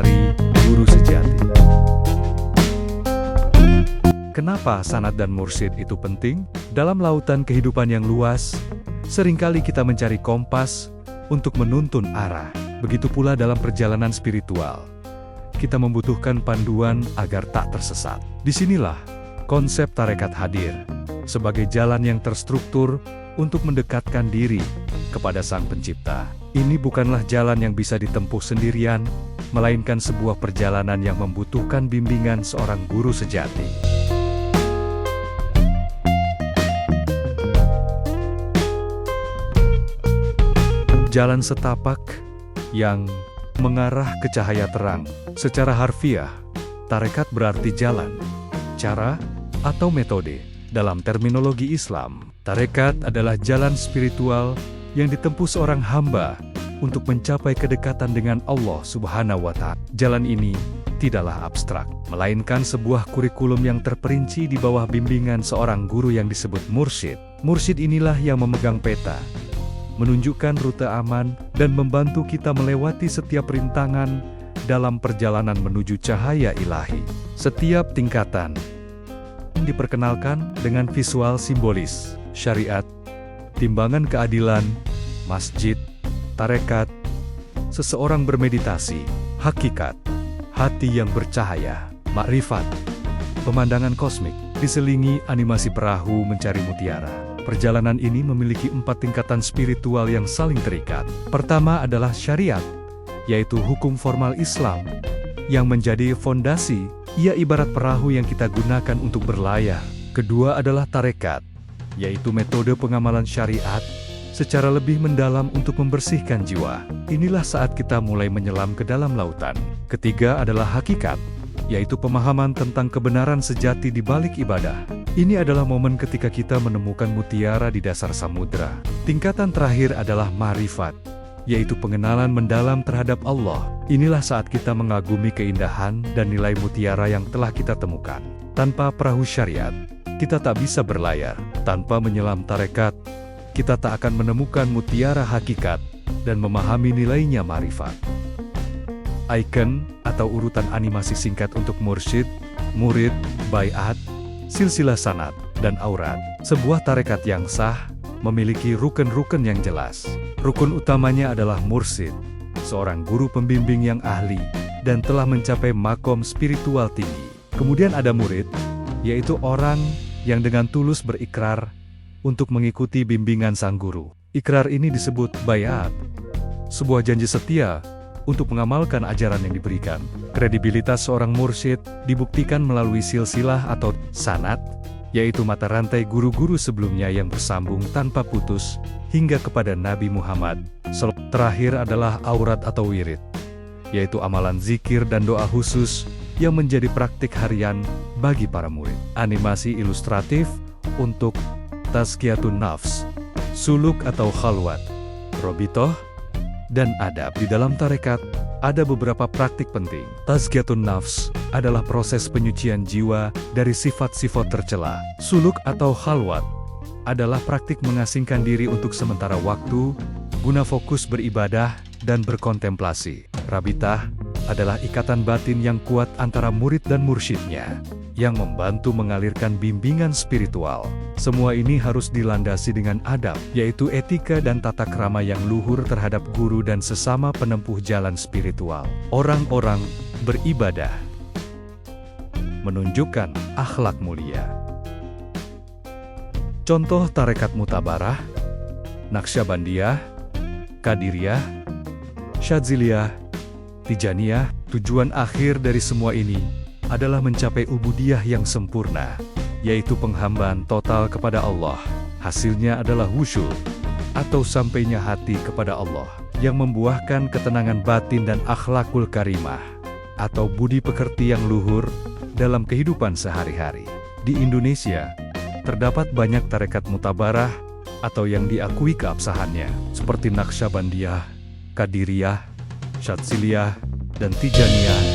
mencari guru sejati. Kenapa sanad dan mursyid itu penting? Dalam lautan kehidupan yang luas, seringkali kita mencari kompas untuk menuntun arah. Begitu pula dalam perjalanan spiritual. Kita membutuhkan panduan agar tak tersesat. Disinilah konsep tarekat hadir, sebagai jalan yang terstruktur untuk mendekatkan diri kepada Sang Pencipta. Ini bukanlah jalan yang bisa ditempuh sendirian, melainkan sebuah perjalanan yang membutuhkan bimbingan seorang guru sejati. Jalan setapak yang mengarah ke cahaya terang. Secara harfiah, tarekat berarti jalan, cara, atau metode. Dalam terminologi Islam, tarekat adalah jalan spiritual yang ditempuh seorang hamba untuk mencapai kedekatan dengan Allah Subhanahu wa Ta'ala. Jalan ini tidaklah abstrak, melainkan sebuah kurikulum yang terperinci di bawah bimbingan seorang guru yang disebut mursyid. Mursyid inilah yang memegang peta, menunjukkan rute aman, dan membantu kita melewati setiap rintangan dalam perjalanan menuju cahaya ilahi. Setiap tingkatan diperkenalkan dengan visual simbolis, syariat, timbangan keadilan, masjid, tarekat, seseorang bermeditasi, hakikat, hati yang bercahaya, makrifat, pemandangan kosmik, diselingi animasi perahu mencari mutiara. Perjalanan ini memiliki 4 tingkatan spiritual yang saling terikat. Pertama adalah syariat, yaitu hukum formal Islam, yang menjadi fondasi. Ia ibarat perahu yang kita gunakan untuk berlayar. Kedua adalah tarekat, yaitu metode pengamalan syariat secara lebih mendalam untuk membersihkan jiwa. Inilah saat kita mulai menyelam ke dalam lautan. Ketiga adalah hakikat, yaitu pemahaman tentang kebenaran sejati di balik ibadah. Ini adalah momen ketika kita menemukan mutiara di dasar samudra. Tingkatan terakhir adalah ma'rifat, yaitu pengenalan mendalam terhadap Allah. Inilah saat kita mengagumi keindahan dan nilai mutiara yang telah kita temukan. Tanpa perahu syariat, kita tak bisa berlayar. Tanpa menyelam tarekat, kita tak akan menemukan mutiara hakikat dan memahami nilainya ma'rifat. Icon atau urutan animasi singkat untuk mursyid, murid, baiat, silsilah sanad, dan aurat. Sebuah tarekat yang sah memiliki rukun-rukun yang jelas. Rukun utamanya adalah mursyid, seorang guru pembimbing yang ahli dan telah mencapai makom spiritual tinggi. Kemudian ada murid, yaitu orang yang dengan tulus berikrar untuk mengikuti bimbingan sang guru. Ikrar ini disebut baiat, sebuah janji setia untuk mengamalkan ajaran yang diberikan. Kredibilitas seorang mursyid dibuktikan melalui silsilah atau sanad, yaitu mata rantai guru-guru sebelumnya yang bersambung tanpa putus hingga kepada Nabi Muhammad. Terakhir adalah aurat atau wirid, yaitu amalan zikir dan doa khusus yang menjadi praktik harian bagi para murid. Animasi ilustratif untuk tazkiyatun nafs, suluk atau khalwat, robitoh, dan adab. Di dalam tarekat, ada beberapa praktik penting. Tazkiyatun nafs adalah proses penyucian jiwa dari sifat-sifat tercela. Suluk atau khalwat adalah praktik mengasingkan diri untuk sementara waktu, guna fokus beribadah dan berkontemplasi. Rabitah adalah ikatan batin yang kuat antara murid dan mursyidnya, yang membantu mengalirkan bimbingan spiritual. Semua ini harus dilandasi dengan adab, yaitu etika dan tata krama yang luhur terhadap guru dan sesama penempuh jalan spiritual. Orang-orang beribadah menunjukkan akhlak mulia. Contoh tarekat mutabarah, Naqsyabandiyah, Qadiriyah, Syadziliyah, Tijaniyah. Tujuan akhir dari semua ini adalah mencapai ubudiyah yang sempurna, yaitu penghambaan total kepada Allah. Hasilnya adalah wushu, atau sampainya hati kepada Allah, yang membuahkan ketenangan batin dan akhlakul karimah, atau budi pekerti yang luhur dalam kehidupan sehari-hari. Di Indonesia, terdapat banyak tarekat mutabarah atau yang diakui keabsahannya, seperti Naqsyabandiyah, Qadiriyah, Syadziliyah, dan Tijaniyah.